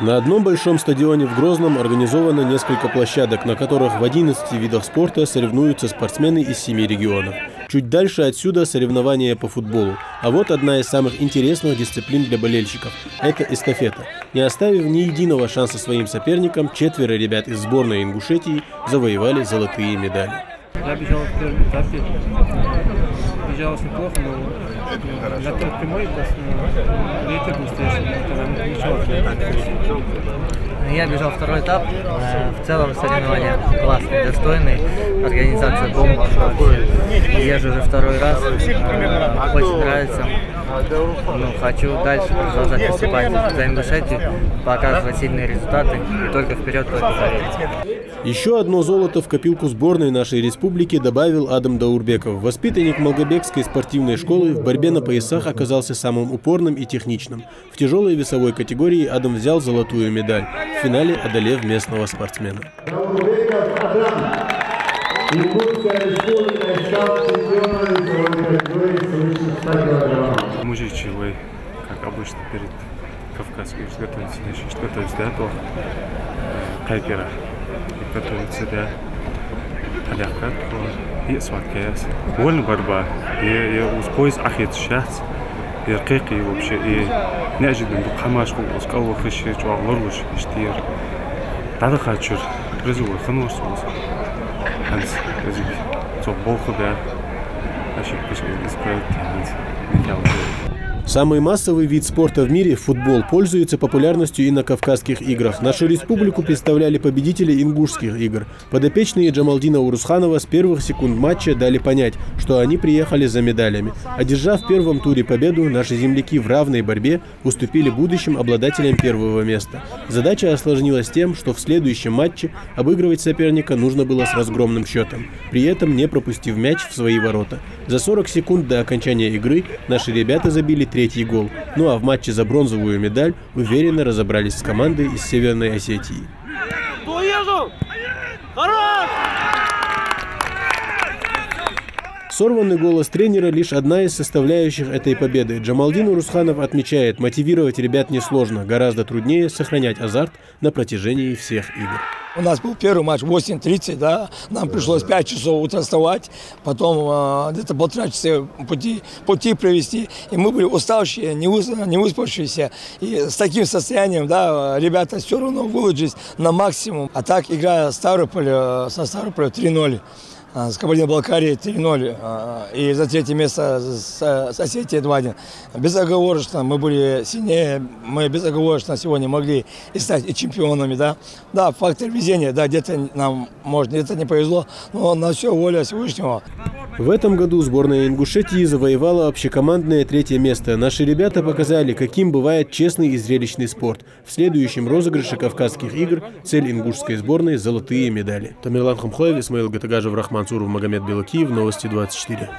На одном большом стадионе в Грозном организовано несколько площадок, на которых в 11 видах спорта соревнуются спортсмены из 7 регионов. Чуть дальше отсюда соревнования по футболу. А вот одна из самых интересных дисциплин для болельщиков – это эстафета. Не оставив ни единого шанса своим соперникам, 4 ребят из сборной Ингушетии завоевали золотые медали. Я бежал в первом этапе, бежалось неплохо, но на той прямой ветер был встречный. Я бежал второй этап, в целом соревнования классные, достойные, организация бомба, езжу уже второй раз, очень нравится. Хочу дальше продолжать выступать за Ингушетию, показывать сильные результаты и только вперед, только поверить. Еще одно золото в копилку сборной нашей республики добавил Адам Даурбеков. Воспитанник Малгобекской спортивной школы в борьбе на поясах оказался самым упорным и техничным. В тяжелой весовой категории Адам взял золотую медаль, в финале одолев местного спортсмена. Мужичий, как обычно, перед Кавказской готовится до этого кайпера, готовится до халякат и сваткаяс. Вольная борьба, и пояс ахет сейчас, и реки вообще, и неожиданно хамашку ускал хищи, чувак лоргуш, штир. Тогда хочу призывай ханос, ханс, язык, то болху да, ошибку исправить, Самый массовый вид спорта в мире – футбол – пользуется популярностью и на Кавказских играх. Нашу республику представляли победители ингушских игр. Подопечные Джамалдина Урусханова с первых секунд матча дали понять, что они приехали за медалями. Одержав в первом туре победу, наши земляки в равной борьбе уступили будущим обладателям первого места. Задача осложнилась тем, что в следующем матче обыгрывать соперника нужно было с разгромным счетом, при этом не пропустив мяч в свои ворота. За 40 секунд до окончания игры наши ребята забили третий гол. Ну а в матче за бронзовую медаль уверенно разобрались с командой из Северной Осетии. Сорванный голос тренера – лишь одна из составляющих этой победы. Джамалдин Урусханов отмечает, мотивировать ребят несложно, гораздо труднее сохранять азарт на протяжении всех игр. У нас был первый матч в 8:30, да, нам пришлось 5 часов утра вставать, потом где-то 1,5 часа пути провести, и мы были уставшие, не выспавшиеся, и с таким состоянием, да, ребята все равно выложились на максимум. А так игра со Ставрополя 3-0. С Кабардино-Балкарией 3-0 и за третье место с Осетией 2-1. Безоговорочно мы были сильнее, мы безоговорочно сегодня могли и стать и чемпионами. Да, фактор везения, да, где-то нам, может, где-то не повезло, но на все воля Всевышнего. В этом году сборная Ингушетии завоевала общекомандное 3-е место. Наши ребята показали, каким бывает честный и зрелищный спорт. В следующем розыгрыше Кавказских игр цель ингушской сборной – золотые медали. Тамерлан Хамхоев, Исмаил Гатагажев, Рахман Цуров, Магомед Белакиев, Новости 24.